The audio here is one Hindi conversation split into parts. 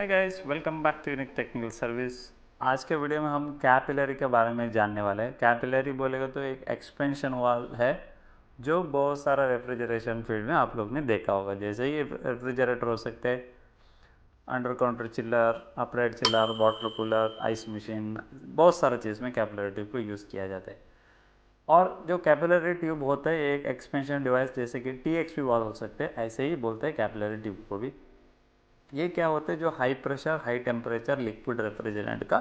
Hi guys, welcome back to unique technical service. आज के वीडियो में हम कैपिलरी के बारे में जानने वाले हैं। कैपिलरी बोलेगा तो एक एक्सपेंशन वाल्व है जो बहुत सारा रेफ्रिजरेशन फील्ड में आप लोग ने देखा होगा। जैसे ये रेफ्रिजरेटर हो सकते हैं, अंडर काउंटर चिल्लर, अपराइट चिल्लर, वाटर कूलर, आइस मशीन, बहुत सारा चीज़ में कैपिलरी ट्यूब को यूज़ किया जाता है। और जो कैपिलरी ट्यूब होता है एक एक्सपेंशन डिवाइस, जैसे कि टीएक्सपी वाल्व हो सकते हैं, ऐसे ही बोलते हैं कैपिलरी ट्यूब को भी। ये क्या होता है, जो high pressure high temperature liquid refrigerant का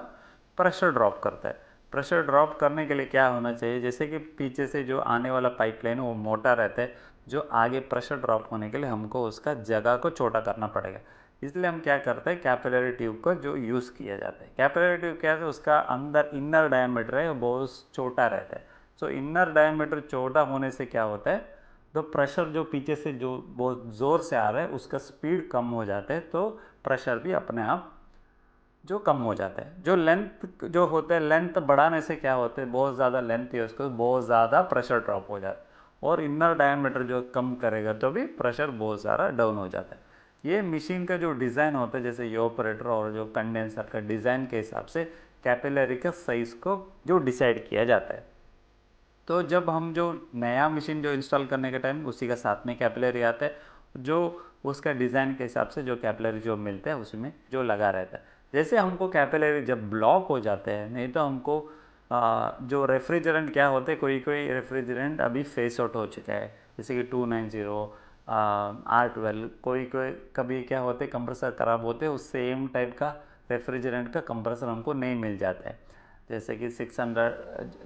प्रेशर ड्रॉप करता है। प्रेशर ड्रॉप करने के लिए क्या होना चाहिए, जैसे कि पीछे से जो आने वाला पाइपलाइन है वो मोटा रहता है, जो आगे प्रेशर ड्रॉप होने के लिए हमको उसका जगह को छोटा करना पड़ेगा। इसलिए हम क्या करते हैं, कैपिलरी ट्यूब को जो यूज़ किया जाता है। कैपिलरी ट्यूब क्या है, उसका अंदर इनर डायमीटर है वो बहुत छोटा रहता है। सो इनर डायमीटर छोटा होने से क्या होता है, तो प्रेशर जो पीछे से जो बहुत ज़ोर से आ रहा है उसका स्पीड कम हो जाता है, तो प्रेशर भी अपने आप जो कम हो जाता है। जो लेंथ जो होता है, लेंथ बढ़ाने से क्या होता है, बहुत ज़्यादा लेंथ है उसको बहुत ज़्यादा प्रेशर ड्रॉप हो जाता है, और इनर डायमीटर जो कम करेगा तो भी प्रेशर बहुत ज़्यादा डाउन हो जाता है। ये मशीन का जो डिज़ाइन होता है, जैसे इवापोरेटर और जो कंडेंसर का डिज़ाइन के हिसाब से कैपिलरी का साइज़ को जो डिसाइड किया जाता है। तो जब हम जो नया मशीन जो इंस्टॉल करने के टाइम उसी का साथ में कैपिलरी आता है, जो उसका डिज़ाइन के हिसाब से जो कैपिलरी जो मिलता है उसमें जो लगा रहता है। जैसे हमको कैपिलरी जब ब्लॉक हो जाते हैं, नहीं तो हमको जो रेफ्रिजरेंट क्या होते हैं, कोई कोई रेफ्रिजरेंट अभी फेस आउट हो चुका है, जैसे कि 290, R12, कोई कोई कभी क्या होते हैं कंप्रेसर ख़राब होते हैं, उस सेम टाइप का रेफ्रिजरेंट का कंप्रेसर हमको नहीं मिल जाता है। जैसे कि 600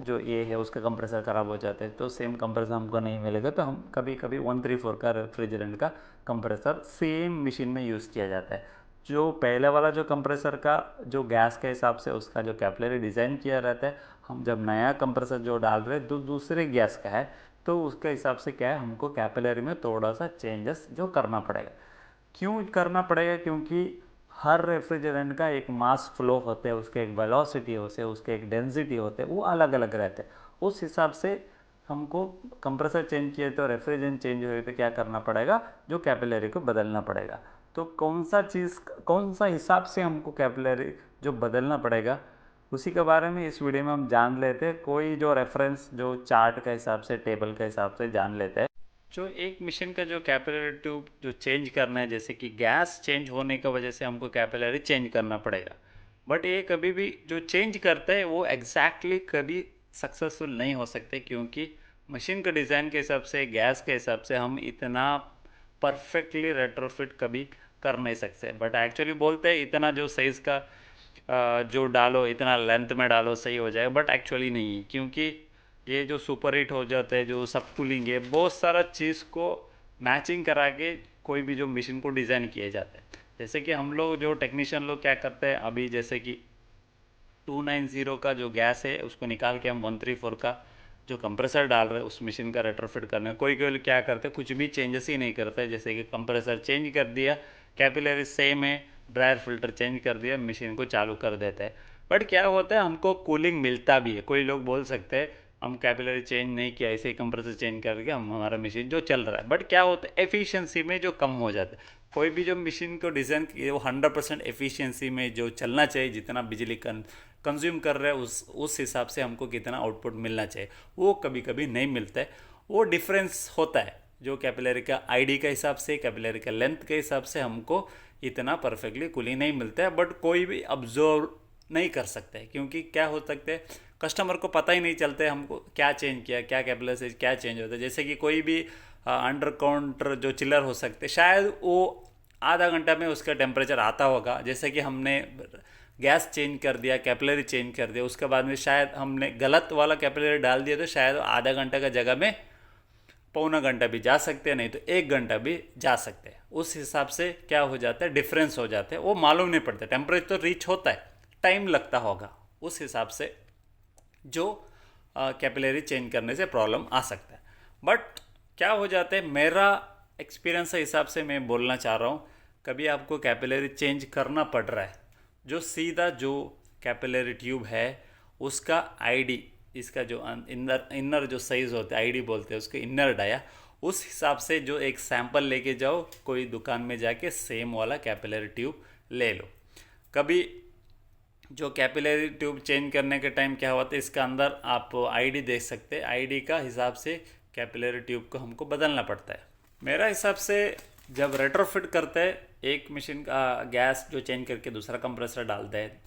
जो ये है उसका कंप्रेसर ख़राब हो जाता है, तो सेम कंप्रेसर हमको नहीं मिलेगा, तो हम कभी कभी 134 का रेफ्रिजरेंट का कंप्रेसर सेम मशीन में यूज़ किया जाता है। जो पहले वाला जो कंप्रेसर का जो गैस के हिसाब से उसका जो कैपिलरी डिज़ाइन किया रहता है, हम जब नया कंप्रेसर जो डाल रहे हैं दूसरे गैस का है, तो उसके हिसाब से क्या है, हमको कैपिलरी में थोड़ा सा चेंजेस जो करना पड़ेगा। क्यों करना पड़ेगा, क्योंकि हर रेफ्रिजरेंट का एक मास फ्लो होता है, उसके एक वेलोसिटी होते हैं, उसके एक डेंसिटी होते हैं, वो अलग अलग रहते हैं। उस हिसाब से हमको कंप्रेसर चेंज किए तो रेफ्रिजरेंट चेंज हुए तो क्या करना पड़ेगा, जो कैपिलरी को बदलना पड़ेगा। तो कौन सा चीज़ कौन सा हिसाब से हमको कैपिलरी जो बदलना पड़ेगा, उसी के बारे में इस वीडियो में हम जान लेते हैं। कोई जो रेफरेंस जो चार्ट के हिसाब से टेबल के हिसाब से जान लेते हैं। जो एक मशीन का जो कैपिलरी ट्यूब जो चेंज करना है, जैसे कि गैस चेंज होने की वजह से हमको कैपिलरी चेंज करना पड़ेगा, बट ये कभी भी जो चेंज करता है वो एग्जैक्टली कभी सक्सेसफुल नहीं हो सकते, क्योंकि मशीन के डिज़ाइन के हिसाब से गैस के हिसाब से हम इतना परफेक्टली रेट्रोफिट कभी कर नहीं सकते। बट एक्चुअली बोलते हैं इतना जो साइज़ का जो डालो इतना लेंथ में डालो सही हो जाएगा, बट एक्चुअली नहीं है, क्योंकि ये जो सुपर हीट हो जाता है, जो सब कूलिंग है, बहुत सारा चीज़ को मैचिंग करा के कोई भी जो मशीन को डिज़ाइन किया जाता है। जैसे कि हम लोग जो टेक्नीशियन लोग क्या करते हैं अभी, जैसे कि 290 का जो गैस है उसको निकाल के हम 134 का जो कंप्रेसर डाल रहे हैं उस मशीन का रेट्रोफिट करना है। कोई कोई क्या करते हैं, कुछ भी चेंजेस ही नहीं करते, जैसे कि कंप्रेसर चेंज कर दिया, कैपिलरी सेम है, ड्रायर फिल्टर चेंज कर दिया, मशीन को चालू कर देता है। बट क्या होता है, हमको कूलिंग मिलता भी है। कोई लोग बोल सकते हैं हम कैपिलरी चेंज नहीं किया, ऐसे ही कंप्रेसर चेंज करके हम हमारा मशीन जो चल रहा है, बट क्या होता है एफिशिएंसी में जो कम हो जाता है। कोई भी जो मशीन को डिज़ाइन किए वो 100% एफिशिएंसी में जो चलना चाहिए, जितना बिजली कंज्यूम कर रहे हैं उस हिसाब से हमको कितना आउटपुट मिलना चाहिए, वो कभी कभी नहीं मिलता है। वो डिफरेंस होता है जो कैपिलरी का आईडी के हिसाब से, कैपिलरी का लेंथ के हिसाब से हमको इतना परफेक्टली कूलिंग नहीं मिलता है। बट कोई भी ऑब्जर्व नहीं कर सकते हैं, क्योंकि क्या हो सकते हैं, कस्टमर को पता ही नहीं चलता है हमको क्या चेंज किया, क्या कैपिलरी से क्या चेंज होता है। जैसे कि कोई भी अंडर काउंटर जो चिलर हो सकते, शायद वो आधा घंटा में उसका टेम्परेचर आता होगा। जैसे कि हमने गैस चेंज कर दिया, कैपिलरी चेंज कर दिया, उसके बाद में शायद हमने गलत वाला कैपिलरी डाल दिया, तो शायद आधा घंटा का जगह में पौना घंटा भी जा सकते हैं, नहीं तो 1 घंटा भी जा सकते हैं। उस हिसाब से क्या हो जाता है, डिफरेंस हो जाते हैं, वो मालूम नहीं पड़ता। टेम्परेचर तो रीच होता है, टाइम लगता होगा, उस हिसाब से जो कैपिलरी चेंज करने से प्रॉब्लम आ सकता है। बट क्या हो जाता है, मेरा एक्सपीरियंस के हिसाब से मैं बोलना चाह रहा हूँ, कभी आपको कैपिलरी चेंज करना पड़ रहा है, जो सीधा जो कैपिलरी ट्यूब है उसका आईडी, इसका जो इनर इनर जो साइज़ होता है, आईडी बोलते हैं उसके, इनर डाया, उस हिसाब से जो एक सैंपल लेके जाओ कोई दुकान में जाके, सेम वाला कैपिलरी ट्यूब ले लो। कभी जो कैपिलरी ट्यूब चेंज करने के टाइम क्या होता है, इसका अंदर आप आईडी देख सकते हैं, आईडी का हिसाब से कैपिलरी ट्यूब को हमको बदलना पड़ता है। मेरा हिसाब से जब रेट्रोफिट करते हैं, एक मशीन का गैस जो चेंज करके दूसरा कंप्रेसर डालता है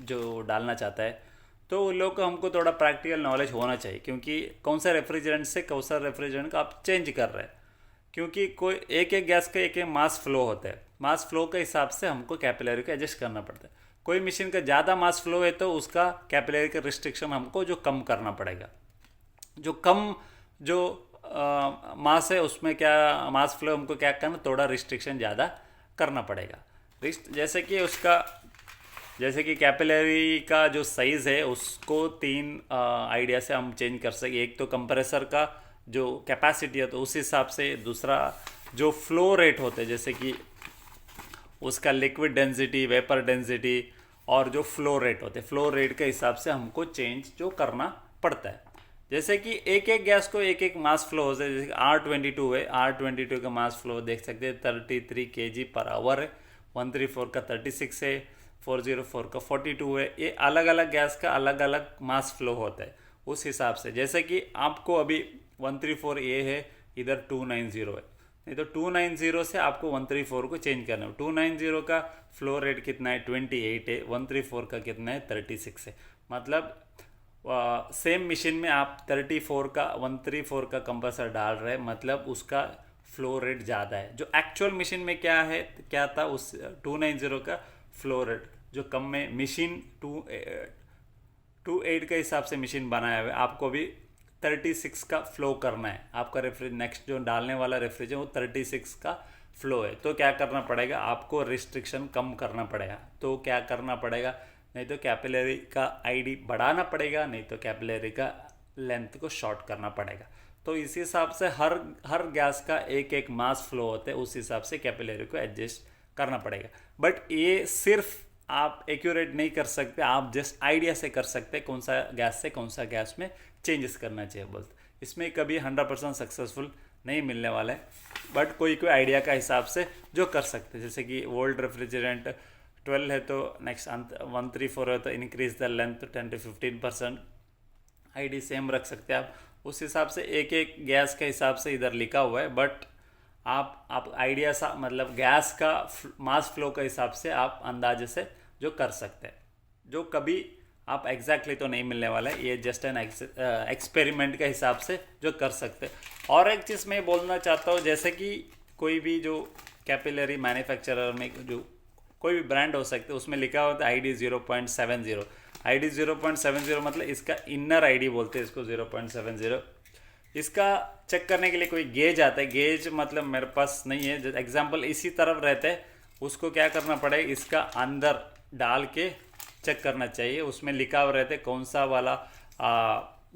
जो डालना चाहता है, तो उन लोग को हमको थोड़ा प्रैक्टिकल नॉलेज होना चाहिए, क्योंकि कौन सा रेफ्रिजरेंट से कौन सा रेफ्रिजरेंट का आप चेंज कर रहे हैं, क्योंकि कोई एक एक गैस का एक एक मास फ्लो होता है। मास फ्लो के हिसाब से हमको कैपिलरी को एडजस्ट करना पड़ता है। कोई मशीन का ज़्यादा मास फ्लो है तो उसका कैपिलरी का रिस्ट्रिक्शन हमको जो कम करना पड़ेगा। जो कम जो मास है उसमें क्या मास फ्लो हमको क्या करना, थोड़ा रिस्ट्रिक्शन ज़्यादा करना पड़ेगा। जैसे कि कैपिलरी का जो साइज़ है उसको तीन आइडिया से हम चेंज कर सके। एक तो कंप्रेसर का जो कैपेसिटी है तो उस हिसाब से, दूसरा जो फ्लो रेट होते हैं जैसे कि उसका लिक्विड डेंसिटी, वेपर डेंसिटी और जो फ्लो रेट होते हैं, फ्लो रेट के हिसाब से हमको चेंज जो करना पड़ता है। जैसे कि एक एक गैस को एक एक मास फ्लो होता है। जैसे R22 है, R22 का मास फ्लो देख सकते हैं 33 kg/h है, 134 का 36 है, 404 का 42 है। ये अलग अलग गैस का अलग अलग मास फ्लो होता है उस हिसाब से। जैसे कि आपको अभी 134A है, इधर 290 है, नहीं तो 290 से आपको 134 को चेंज करना है। 290 का फ्लो रेट कितना है, 28 है, 134 का कितना है, 36 है। मतलब सेम मशीन में आप 134 का कंप्रेसर डाल रहे हैं, मतलब उसका फ्लो रेट ज़्यादा है। जो एक्चुअल मशीन में क्या था उस 290 का फ्लो रेट जो कम में मशीन 28 के हिसाब से मशीन बनाया हुआ है, आपको भी 36 का फ्लो करना है। आपका रेफ्रिज नेक्स्ट जो डालने वाला रेफ्रिज है वो 36 का फ्लो है, तो क्या करना पड़ेगा, आपको रिस्ट्रिक्शन कम करना पड़ेगा। तो क्या करना पड़ेगा, नहीं तो कैपिलरी का आईडी बढ़ाना पड़ेगा, नहीं तो कैपिलरी का लेंथ को शॉर्ट करना पड़ेगा। तो इस हिसाब से हर गैस का एक एक मास फ्लो होता है, उस हिसाब से कैपिलरी को एडजस्ट करना पड़ेगा। बट ये सिर्फ आप एक्यूरेट नहीं कर सकते, आप जस्ट आइडिया से कर सकते कौन सा गैस से कौन सा गैस में चेंजेस करना चाहिए बोलते। इसमें कभी 100% सक्सेसफुल नहीं मिलने वाला है, बट कोई आइडिया का हिसाब से जो कर सकते हैं। जैसे कि ओल्ड रेफ्रिजरेंट 12 है तो नेक्स्ट 134 है तो increase the length 10 to 15%, ID same रख सकते हैं आप। उस हिसाब से एक एक गैस के हिसाब से इधर लिखा हुआ है, बट आप आइडिया सा मतलब गैस का मास फ्लो के हिसाब से आप अंदाजे से जो कर सकते हैं, जो कभी आप एग्जैक्टली तो नहीं मिलने वाला है। ये जस्ट एन एक्सपेरिमेंट के हिसाब से जो कर सकते हैं। और एक चीज़ मैं बोलना चाहता हूँ, जैसे कि कोई भी जो कैपिलरी मैन्युफैक्चरर में जो कोई भी ब्रांड हो सकते हैं, उसमें लिखा होता है ID 0.70। ID 0.70 मतलब इसका इनर आईडी बोलते हैं इसको 0.70। इसका चेक करने के लिए कोई गेज आता है, गेज मतलब मेरे पास नहीं है, एग्जाम्पल इसी तरफ रहता है, उसको क्या करना पड़ेगा, इसका अंदर डाल के चेक करना चाहिए। उसमें लिखा हुआ रहता है कौन सा वाला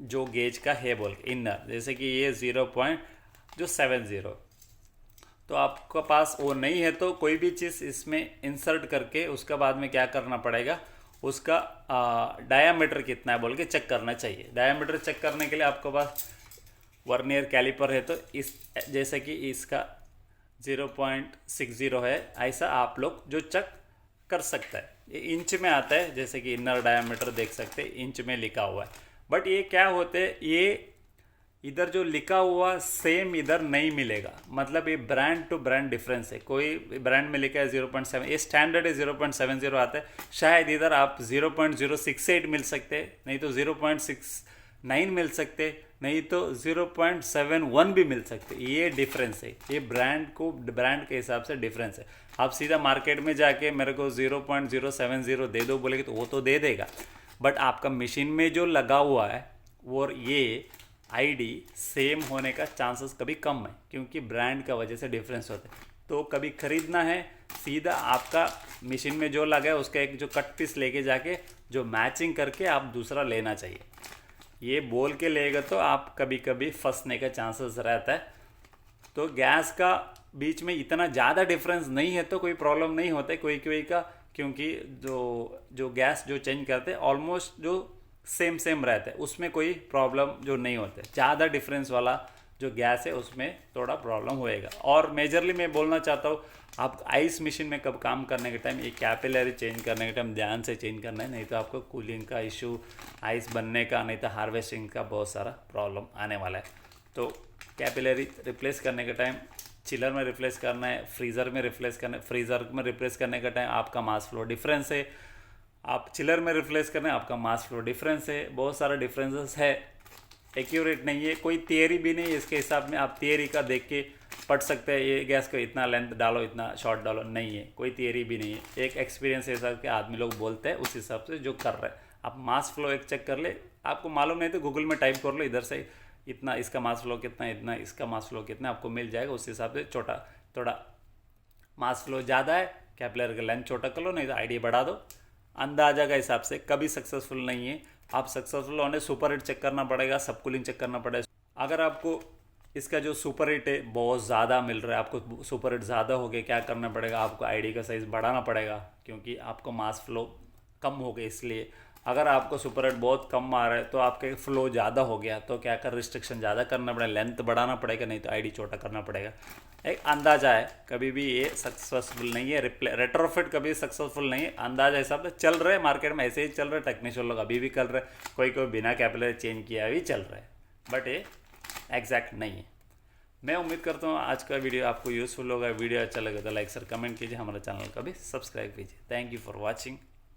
जो गेज का है बोल के इनर। जैसे कि ये 0.70, तो आपके पास वो नहीं है तो कोई भी चीज़ इसमें इंसर्ट करके उसका बाद में क्या करना पड़ेगा, उसका डायामीटर कितना है बोल के चेक करना चाहिए। डायामीटर चेक करने के लिए आपके पास वर्नियर कैलिपर है, तो इस जैसे कि इसका 0.60 है, ऐसा आप लोग जो चेक कर सकता है। ये इंच में आता है, जैसे कि इनर डायामीटर देख सकते हैं इंच में लिखा हुआ है। बट ये क्या होते हैं, ये इधर जो लिखा हुआ सेम इधर नहीं मिलेगा, मतलब ये ब्रांड टू ब्रांड डिफरेंस है। कोई ब्रांड में लिखा है 0.7, ये स्टैंडर्ड है 0.70 आता है, शायद इधर आप 0.068 मिल सकते हैं, नहीं तो 0.69 मिल सकते, नहीं तो 0.71 भी मिल सकते। ये डिफरेंस है, ये ब्रांड के हिसाब से डिफरेंस है। आप सीधा मार्केट में जाके मेरे को 0.070 दे दो बोलेगे तो वो तो दे देगा, बट आपका मशीन में जो लगा हुआ है और ये आईडी सेम होने का चांसेस कभी कम है, क्योंकि ब्रांड का वजह से डिफरेंस होता है। तो कभी खरीदना है, सीधा आपका मशीन में जो लगा है उसका एक जो कट पीस लेके जाके जो मैचिंग करके आप दूसरा लेना चाहिए। ये बोल के लेगा तो आप कभी कभी फंसने का चांसेस रहता है। तो गैस का बीच में इतना ज़्यादा डिफरेंस नहीं है तो कोई प्रॉब्लम नहीं होता है कोई का, क्योंकि जो गैस जो चेंज करते हैं ऑलमोस्ट जो सेम रहता है, उसमें कोई प्रॉब्लम जो नहीं होते। ज़्यादा डिफरेंस वाला जो गैस है उसमें थोड़ा प्रॉब्लम होएगा। और मेजरली मैं बोलना चाहता हूँ, आप आइस मशीन में कब काम करने के टाइम ये कैपिलरी चेंज करने के टाइम ध्यान से चेंज करना है, नहीं तो आपको कूलिंग का इशू, आइस बनने का, नहीं तो हार्वेस्टिंग का बहुत सारा प्रॉब्लम आने वाला है। तो कैपिलरी रिप्लेस करने के टाइम चिलर में रिप्लेस करना है, फ्रीज़र में रिप्लेस करना है। फ्रीज़र में रिप्लेस करने का टाइम आपका मास फ्लो डिफरेंस है, आप चिलर में रिप्लेस करना है आपका मास फ्लो डिफरेंस है, बहुत सारा डिफरेंसेस है। एक्यूरेट नहीं है, कोई थियरी भी नहीं है इसके हिसाब में। आप थियरी का देख के पढ़ सकते हैं, ये गैस को इतना लेंथ डालो, इतना शॉर्ट डालो, नहीं है, कोई थियरी भी नहीं है। एक एक्सपीरियंस हिसाब के आदमी लोग बोलते हैं, उस हिसाब से जो कर रहे हैं। आप मास फ्लो एक चेक कर ले, आपको मालूम नहीं तो गूगल में टाइप कर लो, इधर से इतना इसका मास फ्लो कितना, इतना इसका मास फ्लो कितना, आपको मिल जाएगा। उस हिसाब से छोटा थोड़ा मास फ्लो ज़्यादा है, कैपिलरी का लेंथ छोटा कर लो, नहीं तो आईडी बढ़ा दो। अंदाजा के हिसाब से कभी सक्सेसफुल नहीं है। आप सक्सेसफुल होने सुपर हिट चेक करना पड़ेगा, सब कूलिंग चेक करना पड़ेगा। अगर आपको इसका जो सुपर हिट है बहुत ज़्यादा मिल रहा है, आपको सुपर हिट ज़्यादा हो गया, क्या करना पड़ेगा, आपको आईडी का साइज़ बढ़ाना पड़ेगा, क्योंकि आपको मास फ्लो कम हो गया इसलिए। अगर आपको सुपर हिट बहुत कम आ रहा है तो आपके फ्लो ज़्यादा हो गया, तो क्या कर रिस्ट्रिक्शन ज़्यादा करना पड़ेगा, लेंथ बढ़ाना पड़ेगा, नहीं तो आईडी छोटा करना पड़ेगा। एक अंदाज़ा है, कभी भी ये सक्सेसफुल नहीं है। रेट्रोफिट कभी सक्सेसफुल नहीं है। अंदाजा हिसाब से चल रहे मार्केट में, ऐसे ही चल रहे, टेक्नीशियन लोग अभी भी कर रहे, कोई कोई बिना कैपिलरी चेंज किया भी चल रहा है, बट ये एग्जैक्ट नहीं है। मैं उम्मीद करता हूँ आज का वीडियो आपको यूज़फुल होगा। वीडियो अच्छा लगे तो लाइक सर कमेंट कीजिए, हमारे चैनल का भी सब्सक्राइब कीजिए। Thank you for watching.